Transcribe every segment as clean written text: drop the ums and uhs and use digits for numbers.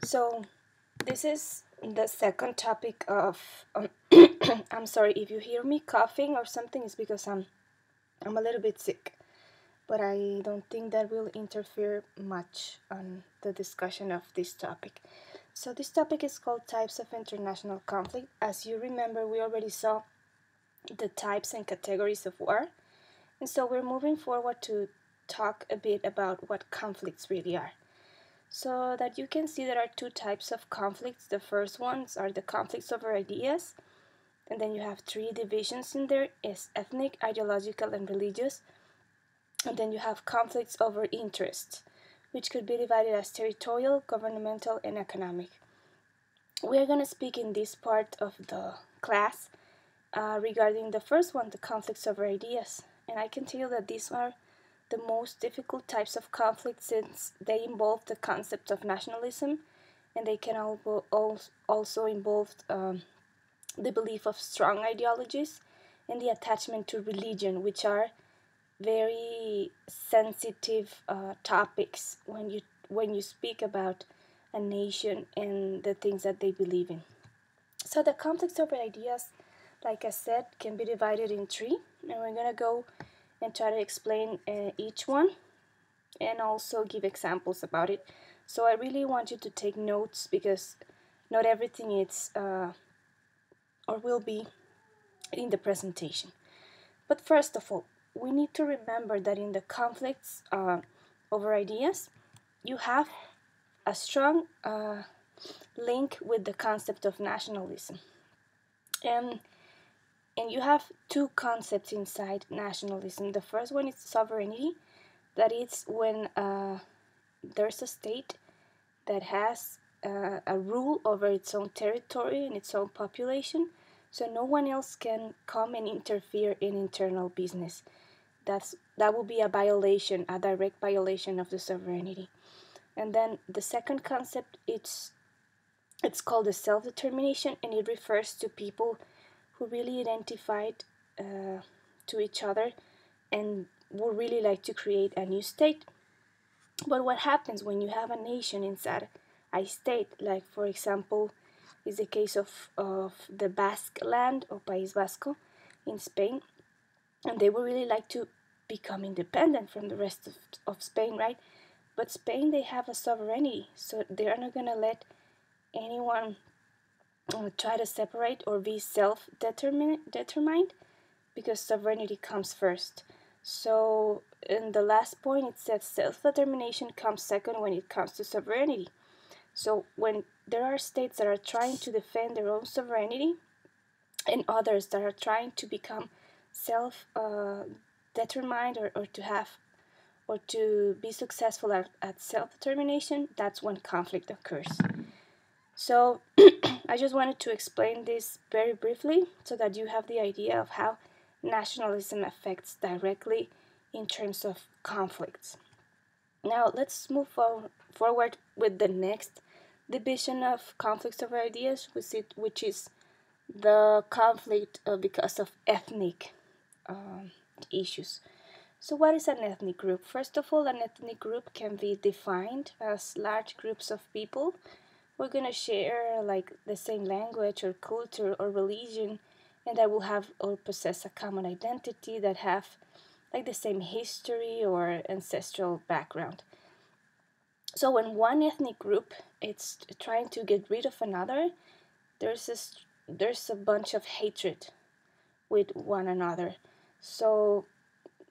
So this is the second topic of I'm sorry if you hear me coughing or something, it's because I'm a little bit sick, but I don't think that will interfere much on the discussion of this topic. So this topic is called types of international conflict. As you remember, we already saw the types and categories of war, and so we're moving forward to talk a bit about what conflicts really are. So that you can see there are two types of conflicts. The first ones are the conflicts over ideas, and then you have three divisions in there: is ethnic, ideological, and religious. And then you have conflicts over interests, which could be divided as territorial, governmental, and economic. We are going to speak in this part of the class regarding the first one, the conflicts over ideas. And I can tell you that these are the most difficult types of conflict since they involve the concept of nationalism, and they can also involve the belief of strong ideologies and the attachment to religion, which are very sensitive topics when you speak about a nation and the things that they believe in. So the conflicts over ideas, like I said, can be divided in three, and we're gonna go and try to explain each one and also give examples about it. So I really want you to take notes because not everything is or will be in the presentation. But first of all, we need to remember that in the conflicts over ideas, you have a strong link with the concept of nationalism. And you have two concepts inside nationalism. The first one is sovereignty, that is when there's a state that has a rule over its own territory and its own population, so no one else can come and interfere in internal business. That will be a violation, a direct violation of the sovereignty. And then the second concept, it's called the self-determination, and it refers to people who really identified to each other and would really like to create a new state. But what happens when you have a nation inside a state, like for example is the case of the Basque land or País Vasco in Spain, and they would really like to become independent from the rest of Spain, right? But Spain, they have a sovereignty, so they are not going to let anyone try to separate or be self-determined because sovereignty comes first. So in the last point, it says self-determination comes second when it comes to sovereignty. So when there are states that are trying to defend their own sovereignty and others that are trying to become self-determined or to have or to be successful at self-determination, that's when conflict occurs. So I just wanted to explain this very briefly so that you have the idea of how nationalism affects directly in terms of conflicts. Now let's move forward with the next division of conflicts over ideas, which is the conflict because of ethnic issues. So what is an ethnic group? First of all, an ethnic group can be defined as large groups of people. We're going to share like the same language or culture or religion, and that will have or possess a common identity, that have like the same history or ancestral background. So when one ethnic group is trying to get rid of another, there's a bunch of hatred with one another. So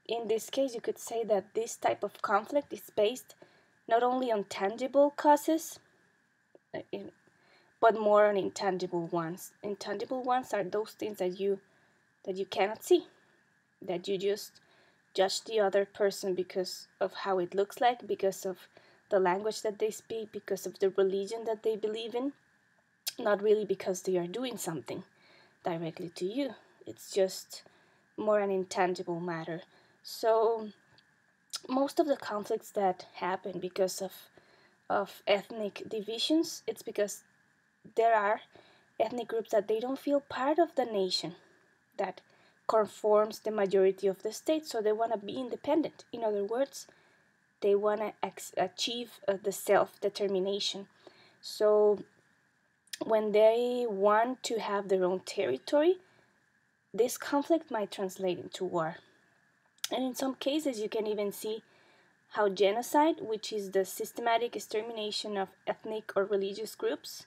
in this case, you could say that this type of conflict is based not only on tangible causes, but more on intangible ones. Intangible ones are those things that you cannot see, that you just judge the other person because of how it looks like, because of the language that they speak, because of the religion that they believe in, not really because they are doing something directly to you. It's just more an intangible matter. So most of the conflicts that happen because of ethnic divisions, it's because there are ethnic groups that they don't feel part of the nation that conforms the majority of the state, so they want to be independent. In other words, they want to achieve the self-determination. So when they want to have their own territory, this conflict might translate into war. And in some cases, you can even see how genocide, which is the systematic extermination of ethnic or religious groups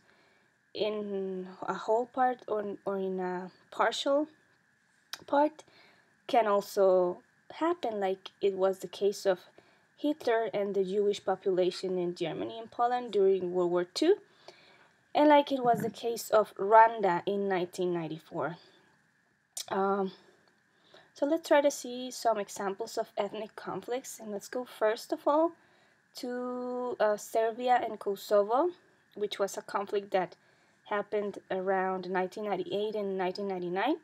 in a whole part or in a partial part, can also happen, like it was the case of Hitler and the Jewish population in Germany and Poland during World War II, and like it was the case of Rwanda in 1994. Um, so let's try to see some examples of ethnic conflicts, and let's go first of all to Serbia and Kosovo, which was a conflict that happened around 1998 and 1999,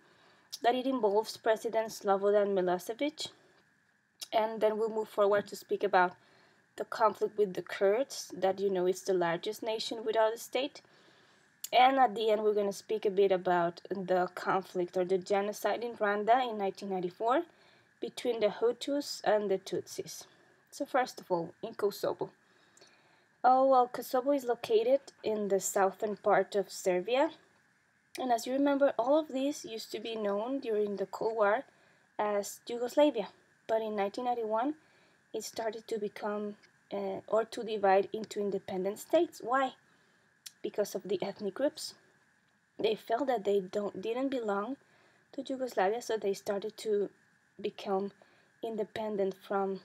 that it involves President Slobodan Milosevic. And then we'll move forward to speak about the conflict with the Kurds, that you know is the largest nation without a state. And at the end, we're going to speak a bit about the conflict or the genocide in Rwanda in 1994 between the Hutus and the Tutsis. So first of all, in Kosovo. Oh, well, Kosovo is located in the southern part of Serbia. And as you remember, all of this used to be known during the Cold War as Yugoslavia. But in 1991, it started to become or to divide into independent states. Why? Because of the ethnic groups. They felt that they didn't belong to Yugoslavia, so they started to become independent from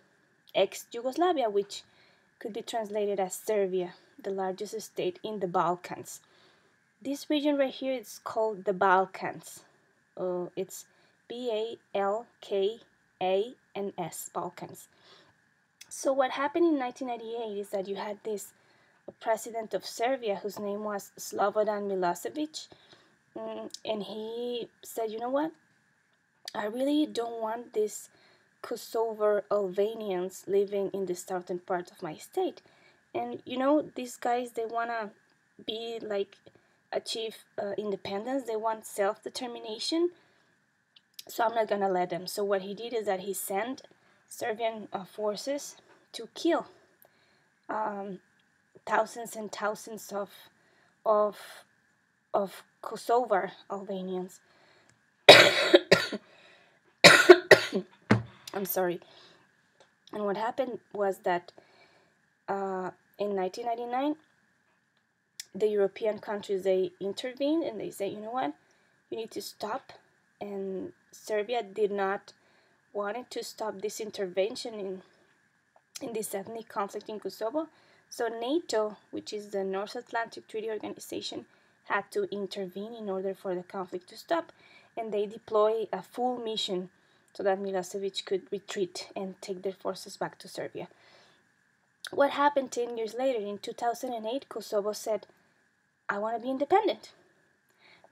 ex-Yugoslavia, which could be translated as Serbia, the largest state in the Balkans. This region right here is called the Balkans. It's Balkans, Balkans. So what happened in 1998 is that you had this president of Serbia whose name was Slobodan Milosevic, and he said, you know what, I really don't want these Kosovo Albanians living in the southern part of my state. And you know, these guys, they want to be like achieve independence, they want self-determination, so I'm not gonna let them. So what he did is that he sent Serbian forces to kill thousands and thousands of Kosovar Albanians. I'm sorry. And what happened was that in 1999, the European countries, they intervened and they said, you know what, you need to stop. And Serbia did not wanted to stop this intervention in this ethnic conflict in Kosovo. So NATO, which is the North Atlantic Treaty Organization, had to intervene in order for the conflict to stop. And they deployed a full mission so that Milosevic could retreat and take their forces back to Serbia. What happened 10 years later, in 2008, Kosovo said, I want to be independent.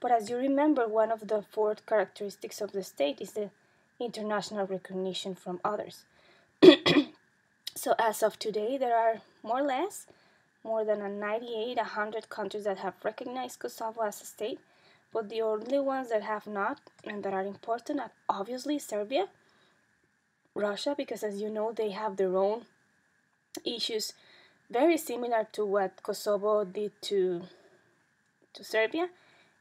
But as you remember, one of the four characteristics of the state is the international recognition from others. So as of today, there are more or less more than 100 countries that have recognized Kosovo as a state, but the only ones that have not and that are important are obviously Serbia, Russia, because as you know, they have their own issues very similar to what Kosovo did to Serbia,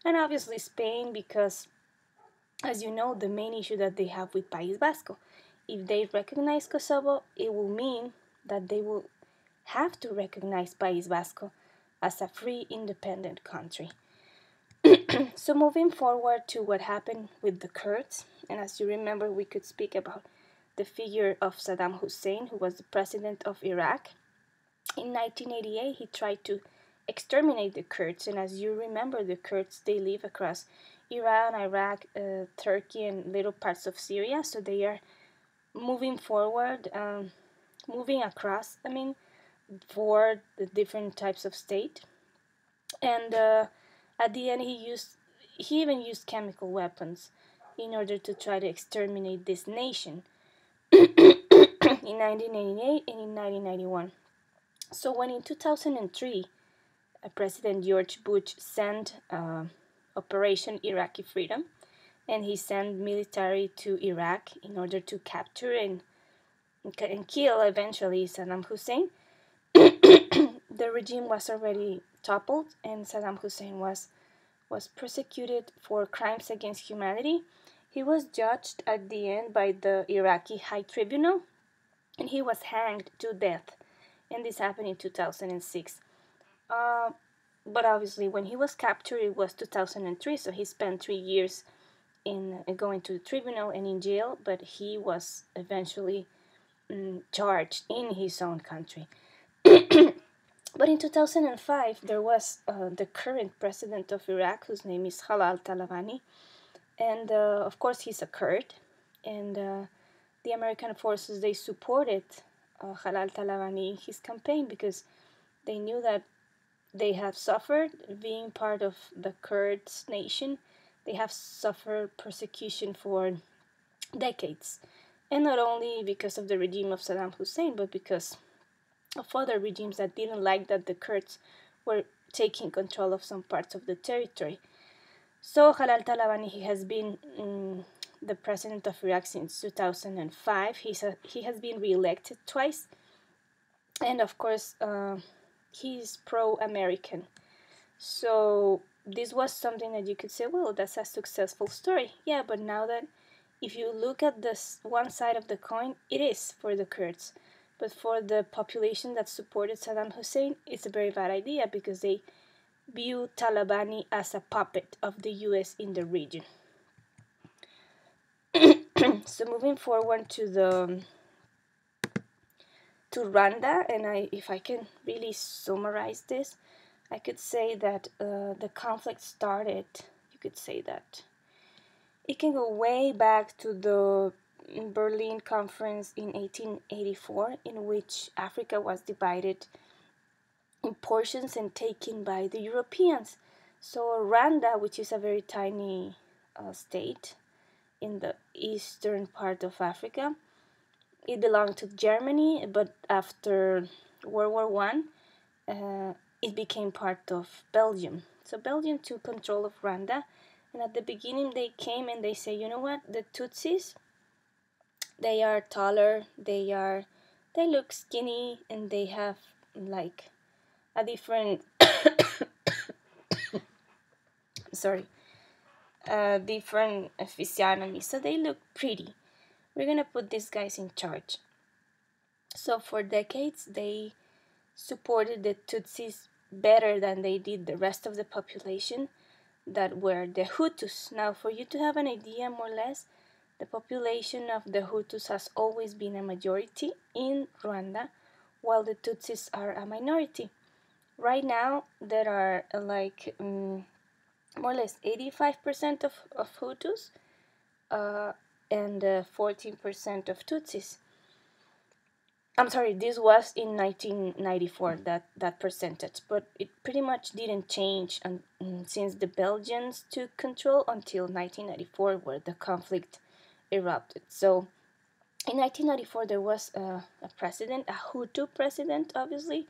and obviously Spain, because as you know, the main issue that they have with País Vasco, if they recognize Kosovo, it will mean that they will have to recognize País Vasco as a free, independent country. So moving forward to what happened with the Kurds, and as you remember, we could speak about the figure of Saddam Hussein, who was the president of Iraq. In 1988, he tried to exterminate the Kurds, and as you remember, the Kurds, they live across Iran, Iraq, Turkey, and little parts of Syria, so they are moving forward, moving across, for the different types of state. And at the end, he even used chemical weapons in order to try to exterminate this nation in 1988 and in 1991. So when in 2003, President George Bush sent Operation Iraqi Freedom, and he sent military to Iraq in order to capture and kill eventually Saddam Hussein, the regime was already toppled and Saddam Hussein was persecuted for crimes against humanity. He was judged at the end by the Iraqi High Tribunal and he was hanged to death. And this happened in 2006. Uh, but obviously, when he was captured, it was 2003, so he spent 3 years in going to the tribunal and in jail, but he was eventually charged in his own country. But in 2005, there was the current president of Iraq, whose name is Halal Talabani, and of course he's a Kurd, and the American forces they supported Halal Talabani in his campaign because they knew that they have suffered being part of the Kurds nation. They have suffered persecution for decades, and not only because of the regime of Saddam Hussein, but because of other regimes that didn't like that the Kurds were taking control of some parts of the territory. So Halal Talabani, he has been the president of Iraq since 2005. He has been re-elected twice, and of course he's pro-American. So this was something that you could say, well, that's a successful story. Yeah, but now that if you look at this one side of the coin, it is for the Kurds. But for the population that supported Saddam Hussein, it's a very bad idea because they view Talabani as a puppet of the US in the region. So moving forward to Rwanda, and if I can really summarize this, I could say that the conflict started, you could say that it can go way back to the Berlin Conference in 1884, in which Africa was divided in portions and taken by the Europeans. So Rwanda, which is a very tiny state in the eastern part of Africa, it belonged to Germany, but after World War One, it became part of Belgium. So Belgium took control of Rwanda, and at the beginning they came and they say, you know what, the Tutsis, they are taller, they look skinny, and they have like a different sorry, different physiognomy, so they look pretty. We're gonna put these guys in charge. So for decades they supported the Tutsis better than they did the rest of the population that were the Hutus. Now, for you to have an idea, more or less, the population of the Hutus has always been a majority in Rwanda, while the Tutsis are a minority. Right now, there are more or less 85% of Hutus and 14% of Tutsis. I'm sorry, this was in 1994, that percentage, but it pretty much didn't change since the Belgians took control until 1994, where the conflict erupted. So in 1994, there was a president, a Hutu president, obviously,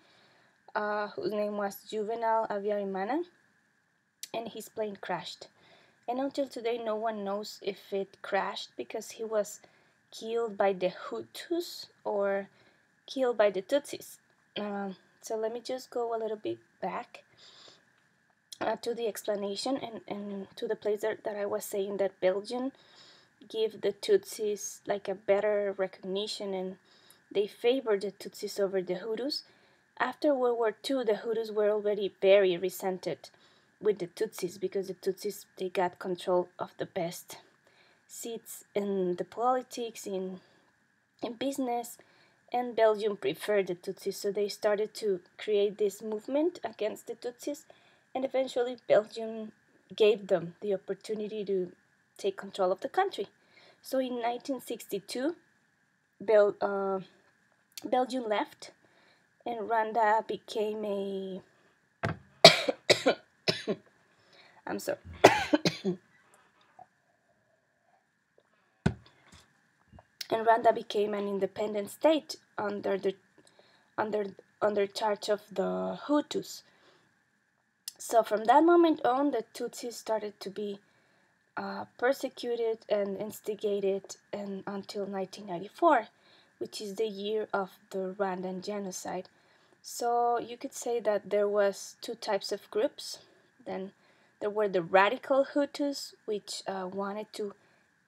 whose name was Juvenal Habyarimana, and his plane crashed. And until today, no one knows if it crashed because he was killed by the Hutus or killed by the Tutsis. So let me just go a little bit back to the explanation and to the place that I was saying that Belgium give the Tutsis like a better recognition and they favor the Tutsis over the Hutus. After World War II, the Hutus were already very resented with the Tutsis because the Tutsis, they got control of the best seats in the politics, in business, and Belgium preferred the Tutsis, so they started to create this movement against the Tutsis, and eventually Belgium gave them the opportunity to take control of the country. So in 1962, Belgium left, and Rwanda became a I'm sorry. And Rwanda became an independent state under under charge of the Hutus. So from that moment on, the Tutsis started to be persecuted and instigated until 1994, which is the year of the Rwandan genocide. So you could say that there was two types of groups. Then there were the radical Hutus, which wanted to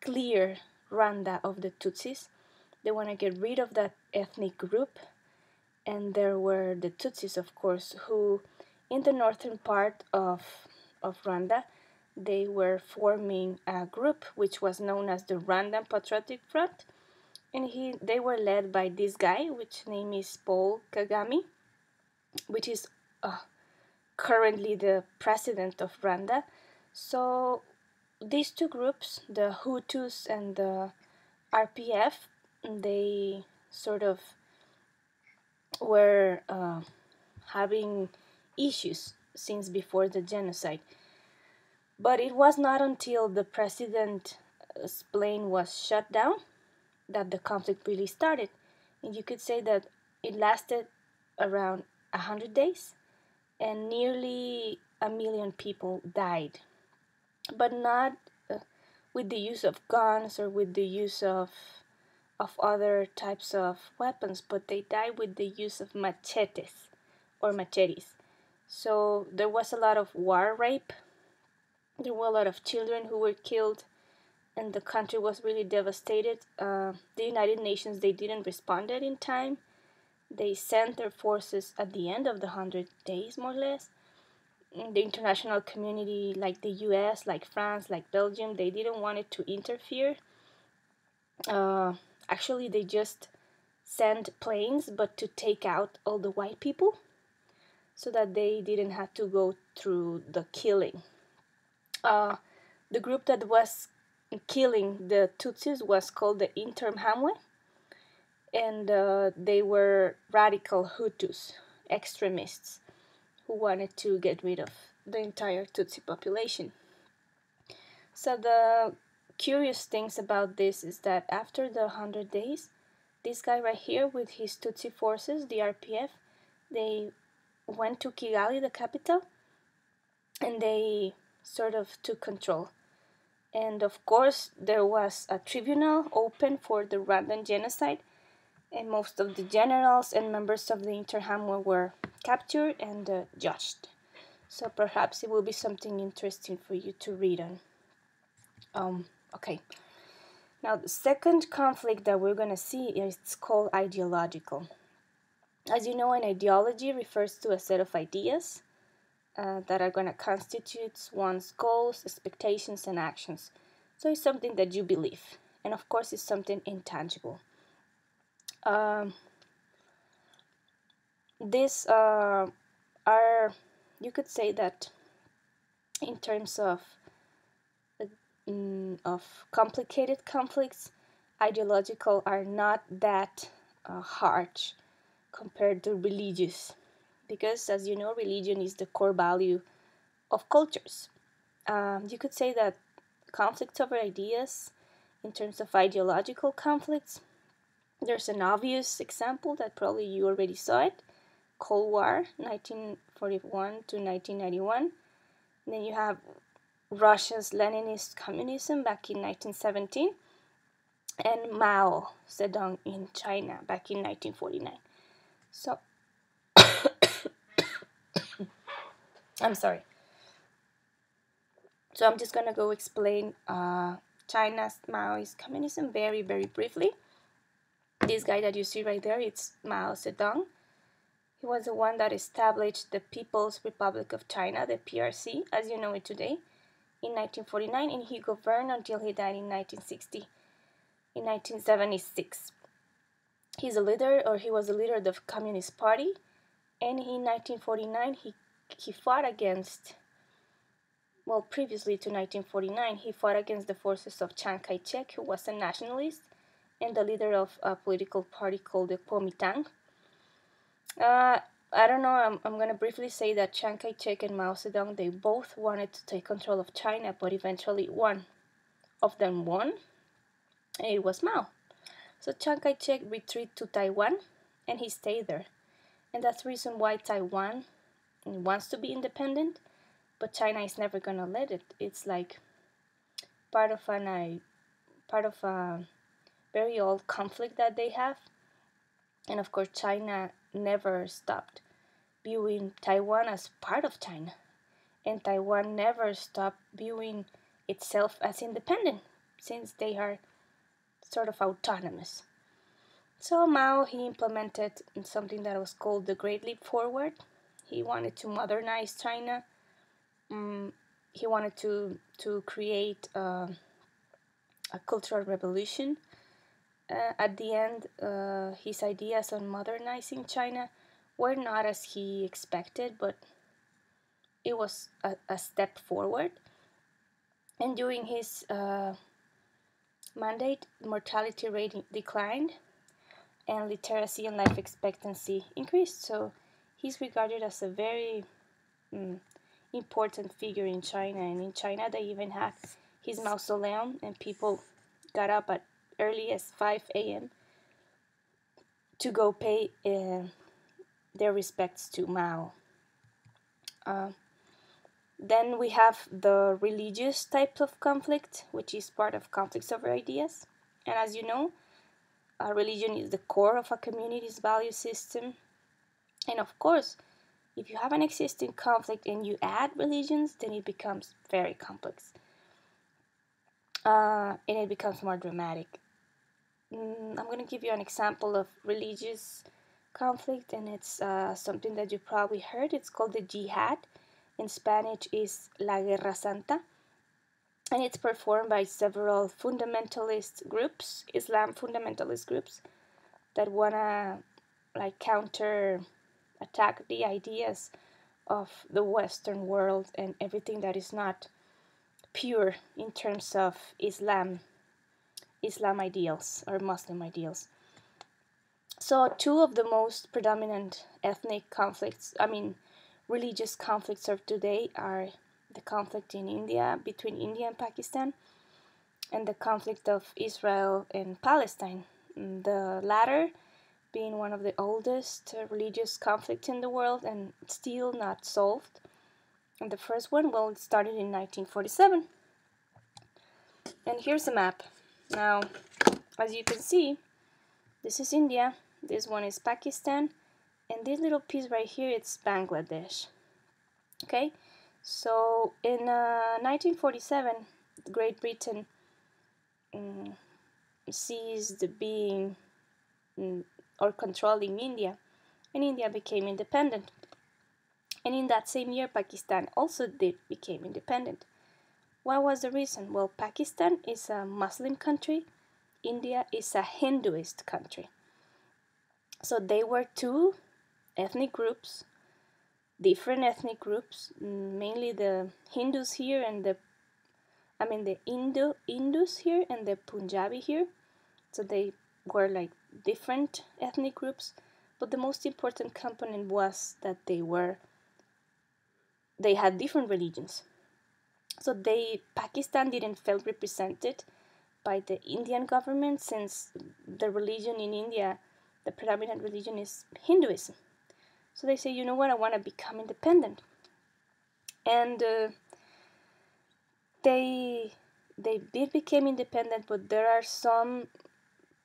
clear Rwanda of the Tutsis. They want to get rid of that ethnic group. And there were the Tutsis, of course, who in the northern part of Rwanda, they were forming a group which was known as the Rwandan Patriotic Front. And they were led by this guy, which name is Paul Kagame, which is uh, currently the president of Rwanda. So these two groups, the Hutus and the RPF, they sort of were having issues since before the genocide. But it was not until the president's plane was shut down that the conflict really started. And you could say that it lasted around 100 days and nearly 1 million people died. But not with the use of guns or with the use of other types of weapons, but they died with the use of machetes or machetes. So there was a lot of war rape. There were a lot of children who were killed, and the country was really devastated. The United Nations, they didn't respond in time. They sent their forces at the end of the 100 days, more or less. The international community, like the US, like France, like Belgium, they didn't want it to interfere. Uh, Actually, they just sent planes, but to take out all the white people so that they didn't have to go through the killing. The group that was killing the Tutsis was called the Interahamwe, and they were radical Hutus, extremists, who wanted to get rid of the entire Tutsi population. So the curious things about this is that after the 100 days, this guy right here with his Tutsi forces, the RPF, they went to Kigali, the capital, and they sort of took control. And of course, there was a tribunal open for the Rwandan genocide, and most of the generals and members of the Interahamwe were captured and judged. So perhaps it will be something interesting for you to read on. Okay. Now the second conflict that we're gonna see is called ideological. As you know, an ideology refers to a set of ideas that are gonna constitute one's goals, expectations, and actions. So it's something that you believe, and of course, it's something intangible. These are, you could say that, in terms of complicated conflicts, ideological are not that harsh compared to religious, because as you know, religion is the core value of cultures. You could say that conflicts over ideas, in terms of ideological conflicts, there's an obvious example that probably you already saw it: Cold War, 1941 to 1991. And then you have Russia's Leninist communism back in 1917, and Mao Zedong in China back in 1949. So, I'm sorry. So I'm just gonna go explain China's Maoist communism very, very briefly. This guy that you see right there, it's Mao Zedong. He was the one that established the People's Republic of China, the PRC, as you know it today, in 1949, and he governed until he died in 1960, in 1976. He was a leader of the Communist Party, and in 1949 he fought against, well, previously to 1949, he fought against the forces of Chiang Kai-shek, who was a nationalist and the leader of a political party called the Kuomintang. I don't know, I'm going to briefly say that Chiang Kai-shek and Mao Zedong, they both wanted to take control of China, but eventually one of them won, and it was Mao. So Chiang Kai-shek retreated to Taiwan, and he stayed there. And that's the reason why Taiwan wants to be independent, but China is never going to let it. It's like part of a very old conflict that they have. And of course, China never stopped viewing Taiwan as part of China, and Taiwan never stopped viewing itself as independent, since they are sort of autonomous. So Mao, he implemented something that was called the Great Leap Forward. He wanted to modernize China. He wanted to create a cultural revolution. At the end, his ideas on modernizing China were not as he expected, but it was a step forward. And during his mandate, mortality rate declined, and literacy and life expectancy increased. So he's regarded as a very important figure in China. And in China, they even had his mausoleum, and people got up at early as 5 a.m. to go pay their respects to Mao. Then we have the religious type of conflict, which is part of conflicts over ideas. And as you know, religion is the core of a community's value system. And of course, if you have an existing conflict and you add religions, then it becomes very complex. And it becomes more dramatic. I'm going to give you an example of religious conflict, and it's something that you probably heard. It's called the jihad. In Spanish is La Guerra Santa, and it's performed by several fundamentalist groups, Islam fundamentalist groups, that wanna counter attack the ideas of the Western world and everything that is not pure in terms of Islam ideals or Muslim ideals. So two of the most predominant religious conflicts of today are the conflict in India, between India and Pakistan, and the conflict of Israel and Palestine. The latter being one of the oldest religious conflicts in the world and still not solved. And the first one, well, it started in 1947. And here's a map. Now, as you can see, this is India, this one is Pakistan, and this little piece right here, it's Bangladesh. Okay, so in 1947, Great Britain ceased being or controlling India, and India became independent. And in that same year, Pakistan also became independent. What was the reason? Well, Pakistan is a Muslim country, India is a Hinduist country. So they were two ethnic groups, different ethnic groups, mainly the Hindus here and the Indus here and the Punjabi here. So they were like different ethnic groups, but the most important component was that they had different religions. So Pakistan didn't feel represented by the Indian government, since the religion in India, the predominant religion is Hinduism. So they say, you know what, I want to become independent. And they did become independent, but there are some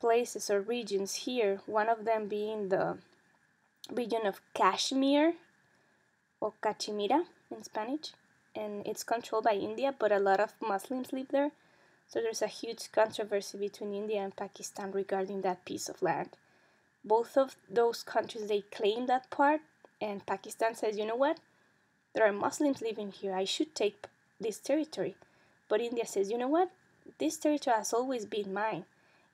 places or regions here, one of them being the region of Kashmir, or Cachemira in Spanish, and it's controlled by India, but a lot of Muslims live there. So there's a huge controversy between India and Pakistan regarding that piece of land. Both of those countries, they claim that part, and Pakistan says, you know what, there are Muslims living here, I should take this territory. But India says, you know what, this territory has always been mine.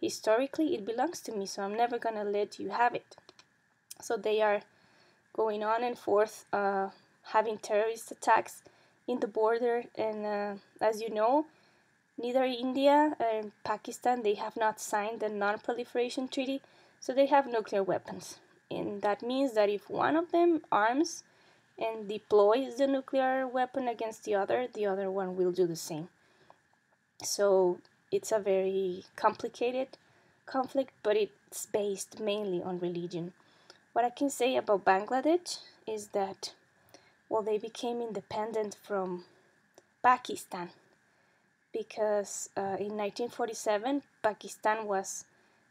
Historically, it belongs to me, so I'm never going to let you have it. So they are going on and forth, having terrorist attacks in the border. And as you know, neither India and Pakistan, they have not signed the non-proliferation treaty, so they have nuclear weapons. And that means that if one of them arms and deploys the nuclear weapon against the other one will do the same. So it's a very complicated conflict, but it's based mainly on religion. What I can say about Bangladesh is that, well, they became independent from Pakistan because in 1947,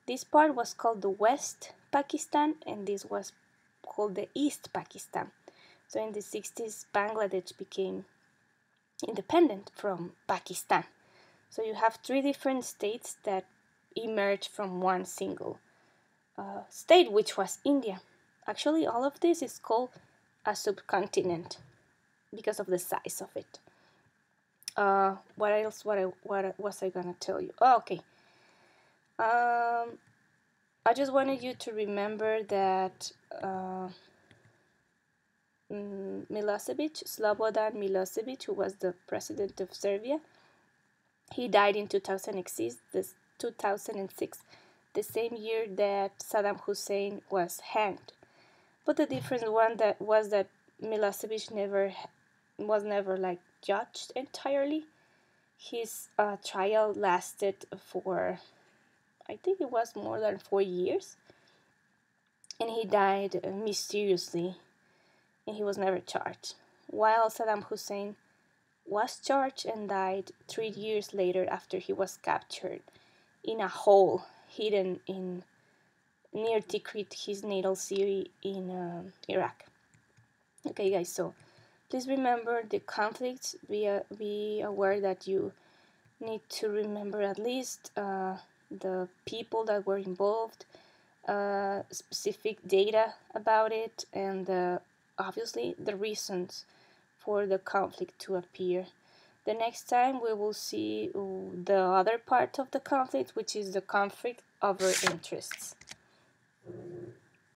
this part was called the West Pakistan, and this was called the East Pakistan. So in the 60s, Bangladesh became independent from Pakistan. So you have three different states that emerged from one single state, which was India. Actually, all of this is called a subcontinent because of the size of it. What else? What was I gonna tell you? Oh, okay. I just wanted you to remember that Milosevic, Slobodan Milosevic, who was the president of Serbia, he died in 2006, the same year that Saddam Hussein was hanged. But the difference one that was that Milosevic was never like judged entirely. His trial lasted for, I think it was more than 4 years, and he died mysteriously, and he was never charged. While Saddam Hussein was charged and died 3 years later after he was captured in a hole hidden in near Tikrit, his natal city in Iraq. Okay, guys, so please remember the conflicts. Be aware that you need to remember at least the people that were involved, specific data about it, and obviously the reasons for the conflict to appear. The next time we will see the other part of the conflict, which is the conflict over interests.